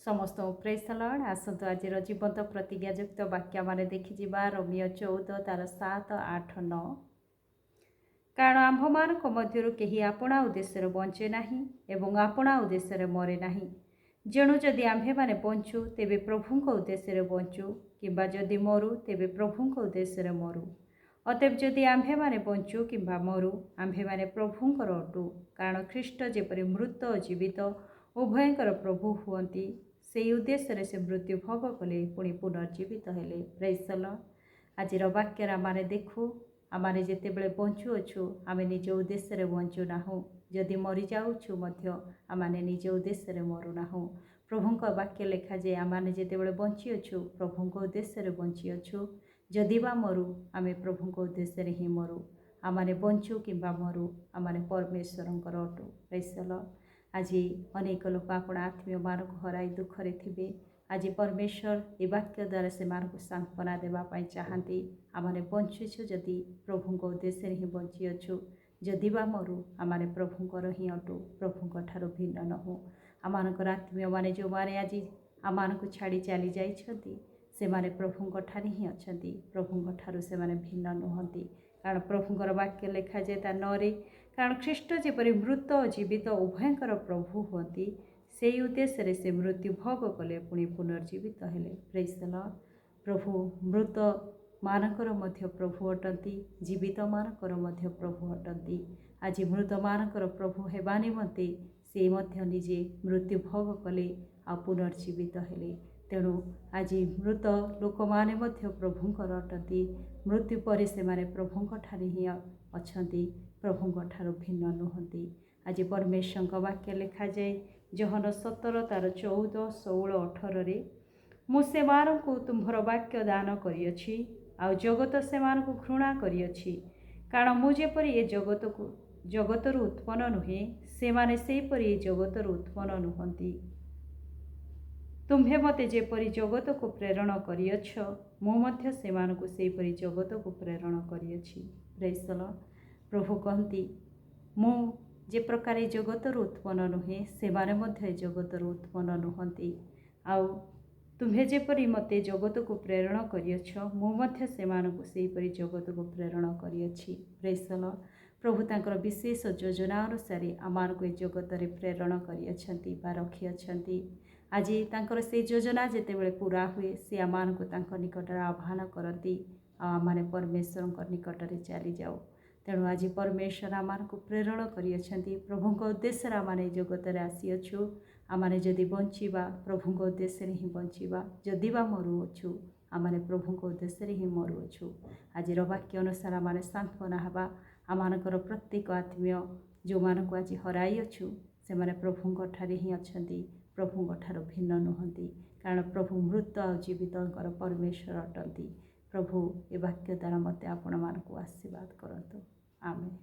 समस्त praise the Lord. आसतु आज जीवंत प्रतिज्ञायुक्त वाक्य माने देखि रोमियो 14 तार 7 8 9। कारण आम्भमानक मध्यरु केही आपणा उद्देश्य बंचे नाही एवं आपणा उद्देश्य मरे नाही। जेणु जदि आम्भे माने बंचु तेबे प्रभुंक उद्देश्य बंचु, किंबा जदि मरु तेबे प्रभुंक उद्देश्य मरु। अतएव जदि आम्भे माने बंचु किंबा मरु आम्भे माने प्रभुंकर अटु। कारण ख्रीष्ट जेपरि मृत और जीवित उभयंकर प्रभु हुअंती, से उद्देश्य से मृत्यु भोग कले पुणी पुनर्जीवित हेले। Praise the lord. आज वाक्य आमे देखु आमे जिते बड़े बंचु अच्छु आमे निज उद्देश्य बंचु नाहु, जदि मरी जाऊँ आमे निज उद्देश्य मरुना। प्रभुंक वाक्य लेखा जे आमे जिते बड़े बंची अच्छु प्रभुंक उद्देश्य बंची अच्छु, जदि बा मरु आमे प्रभुंक उद्देश्य ही मरु। आमे बंचु किंबा मरु आमे परमेश्वरंकर अटु। Praise the lord. आज अनेक लोक आपण आत्मीय मान को हराई दुखरे थिबे। आज परमेश्वर ए वाक्य द्वारा से मान को सांत्वना देवाई चाहती। आमे बंचुछु जदि प्रभुंक उद्देश्य ही बंची अच्छु, जदि बा मरु आमे प्रभुंकर ही अटु, प्रभुंक ठारू भिन्न नहु। आमानकर आत्मीय माने जो माने आज आमान को छाड़ी चली जाइछंती से माने प्रभुंक ठारी ही अछंती, प्रभुंक ठारू से माने भिन्न नुहंती। कारण प्रभुंकर वाक्य लेखा जे ता नरे कारण ख्रीष्ट जेपरि मृत और जीवित उभयंकर प्रभु हुअंती, से उद्देश्य से मृत्यु भोग कले पुणी पुनर्जीवित हेले। Praise the lord. प्रभु मृत मानकर मध्य प्रभु अटंती, जीवित मानकर मध्य प्रभु अटंती। आज मृत मानकर प्रभु हेबा निमंते से मध्य निजे मृत्यु भोग कले आ पुनर्जीवित हेले। तेणु आज मृत लोक माने मध्य प्रभुंकर अटंती, मृत्यु पर से माने प्रभुंक ठारे ही अछंती, प्रभुंक ठारू भिन्न नुहंती। आज परमेश्वर वाक्य लिखा जाए जोहन 17 तार 14 16 18 मु से मानकु तुम्भर वाक्य दान करियछि आ जगत से मानकु घृणा करियछि। कारण मु जेपरि ए जगतरु उत्पन्न नुहे से माने सेपरि ए जगतरु उत्पन्न नुहंती। तुम्भे मते जेपरि जगत को प्रेरण करियछ मु मध्य से मानकु सेपरि जगत को प्रेरण करियछि। Praise the lord. प्रभु कहती मु जे प्रकार जगतर उत्पन्न नुहे से माने मध्य जगतर उत्पन्न नुहंती। आउ तुम्हें जेपरि मते जगत को प्रेरण करियछ मु मध्य से मानकु सेपरि जगत को प्रेरण करियछि। Praise the lord. प्रभु तांकर विशेष योजना अनुसार आमानकु जगत रे प्रेरण करियछंती बा रखियछंती। आज तांकर से योजना जेतेबेले पूरा हुए से आमानकु तांकर निकट आह्वान करती आमाने परमेश्वर निकट रे चली जाओ। तेणु आज परमेश्वर आमान को प्रेरण करियछंती। प्रभुंक उद्देश्य आमाने जगत रे आसीअछु। आमाने जदि बंचीबा प्रभुंक उद्देश्य ही बंचीबा, जदि बा मरुअछु आमाने प्रभुंक उद्देश्य ही मरुअछु। आज वाक्य अनुसार आमाने सांत्वना हवा। आमानकर प्रत्येक आत्मीय जो मानकु आज हराई अछु से माने प्रभुंक ठारे ही अछंती, प्रभुंक ठारू भिन्न नुहंती। कारण प्रभु मृत और जीवितंकर परमेश्वर अटंती। प्रभु ए वाक्य द्वारा मते आपण मानकु आशीर्वाद करंतु। आमेन।